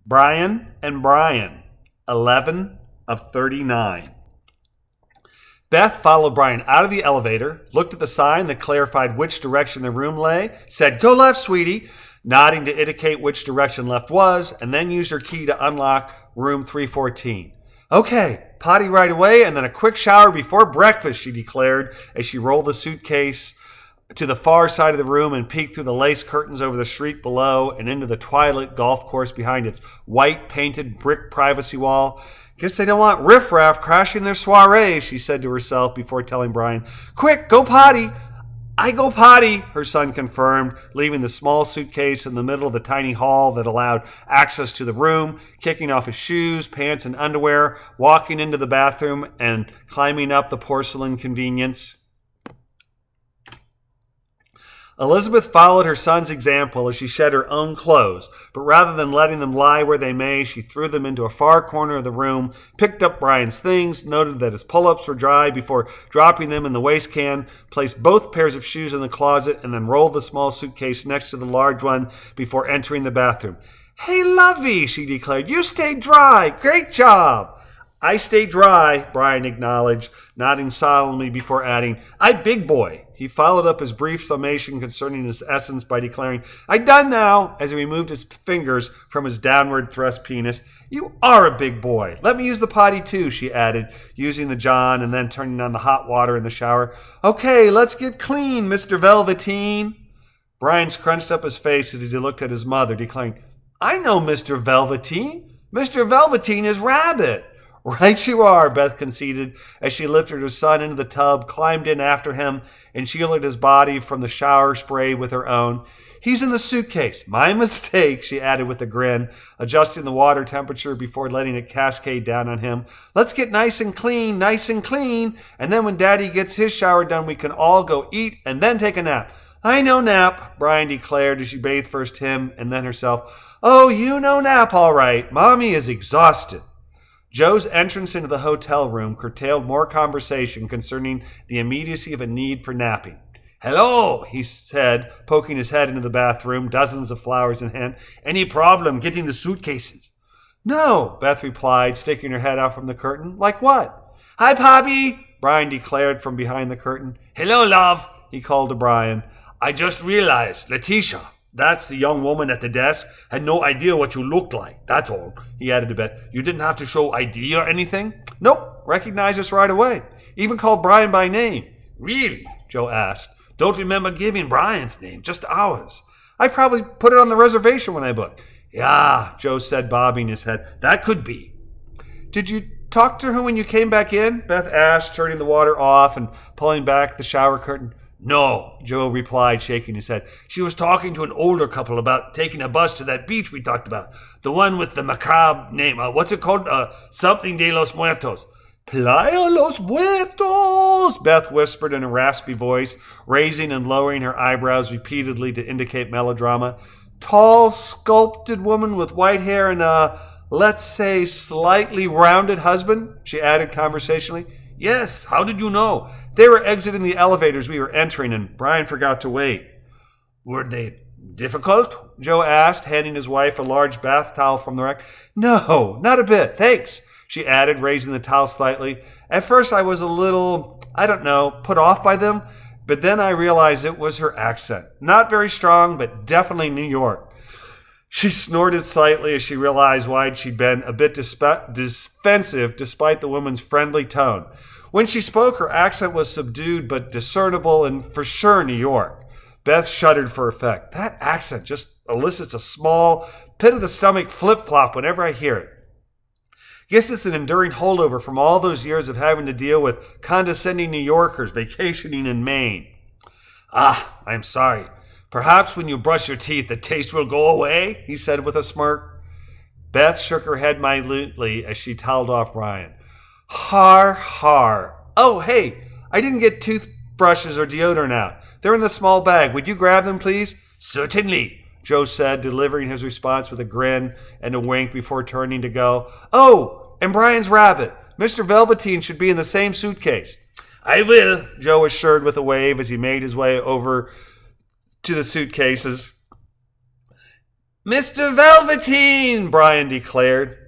Bryan and Brian, 11 of 39. Beth followed Brian out of the elevator, looked at the sign that clarified which direction the room lay, said, "Go left, sweetie," nodding to indicate which direction left was, and then used her key to unlock room 314. "Okay, potty right away and then a quick shower before breakfast," she declared as she rolled the suitcase to the far side of the room and peeked through the lace curtains over the street below and into the twilit golf course behind its white painted brick privacy wall. "Guess they don't want riffraff crashing their soiree," she said to herself before telling Brian, "Quick, go potty." "I go potty," her son confirmed, leaving the small suitcase in the middle of the tiny hall that allowed access to the room, kicking off his shoes, pants, and underwear, walking into the bathroom, and climbing up the porcelain convenience. Elizabeth followed her son's example as she shed her own clothes, but rather than letting them lie where they may, she threw them into a far corner of the room, picked up Brian's things, noted that his pull-ups were dry before dropping them in the waste can, placed both pairs of shoes in the closet, and then rolled the small suitcase next to the large one before entering the bathroom. "Hey, lovey," she declared, "you stayed dry. Great job." "I stayed dry," Brian acknowledged, nodding solemnly before adding, "I big boy." He followed up his brief summation concerning his essence by declaring, "I done now," as he removed his fingers from his downward thrust penis. "You are a big boy. Let me use the potty too," she added, using the john and then turning on the hot water in the shower. "Okay, let's get clean, Mr. Velveteen." Brian scrunched up his face as he looked at his mother, declaring, "I know Mr. Velveteen. Mr. Velveteen is Rabbit." "Right you are," Beth conceded as she lifted her son into the tub, climbed in after him, and shielded his body from the shower spray with her own. "He's in the suitcase. My mistake," she added with a grin, adjusting the water temperature before letting it cascade down on him. "Let's get nice and clean, and then when Daddy gets his shower done, we can all go eat and then take a nap." "I know nap," Brian declared as she bathed first him and then herself. "Oh, you know nap all right. Mommy is exhausted." Joe's entrance into the hotel room curtailed more conversation concerning the immediacy of a need for napping. "Hello," he said, poking his head into the bathroom, dozens of flowers in hand. "Any problem getting the suitcases?" "No," Beth replied, sticking her head out from the curtain. "Like what?" "Hi, Poppy," Brian declared from behind the curtain. "Hello, love," he called to Brian. "I just realized, Letitia, that's the young woman at the desk, had no idea what you looked like, that's all," he added to Beth. "You didn't have to show ID or anything?" "Nope, recognized us right away. Even called Brian by name." "Really?" Joe asked. "Don't remember giving Brian's name, just ours." "I probably put it on the reservation when I booked." "Yeah," Joe said, bobbing his head. "That could be." "Did you talk to her when you came back in?" Beth asked, turning the water off and pulling back the shower curtain. "No," Joe replied, shaking his head. "She was talking to an older couple about taking a bus to that beach we talked about. The one with the macabre name. What's it called? Something de los Muertos." "Playa Los Muertos," Beth whispered in a raspy voice, raising and lowering her eyebrows repeatedly to indicate melodrama. "Tall, sculpted woman with white hair and let's say, slightly rounded husband," she added conversationally. "Yes, how did you know?" "They were exiting the elevators we were entering, and Brian forgot to wait." "Were they difficult?" Joe asked, handing his wife a large bath towel from the rack. "No, not a bit, thanks," she added, raising the towel slightly. "At first I was a little, put off by them, but then I realized it was her accent. Not very strong, but definitely New York." She snorted slightly as she realized why she'd been a bit defensive despite the woman's friendly tone. When she spoke, her accent was subdued but discernible and for sure New York. Beth shuddered for effect. That accent just elicits a small, pit-of-the-stomach flip-flop whenever I hear it. Guess it's an enduring holdover from all those years of having to deal with condescending New Yorkers vacationing in Maine. "Ah, I'm sorry. Perhaps when you brush your teeth, the taste will go away," he said with a smirk. Beth shook her head minutely as she toweled off Brian. "Har, har. Oh, hey, I didn't get toothbrushes or deodorant out. They're in the small bag. Would you grab them, please?" "Certainly," Joe said, delivering his response with a grin and a wink before turning to go. "Oh, and Brian's rabbit. Mr. Velveteen should be in the same suitcase." "I will," Joe assured with a wave as he made his way over to the suitcases. Mr. Velveteen, Brian declared.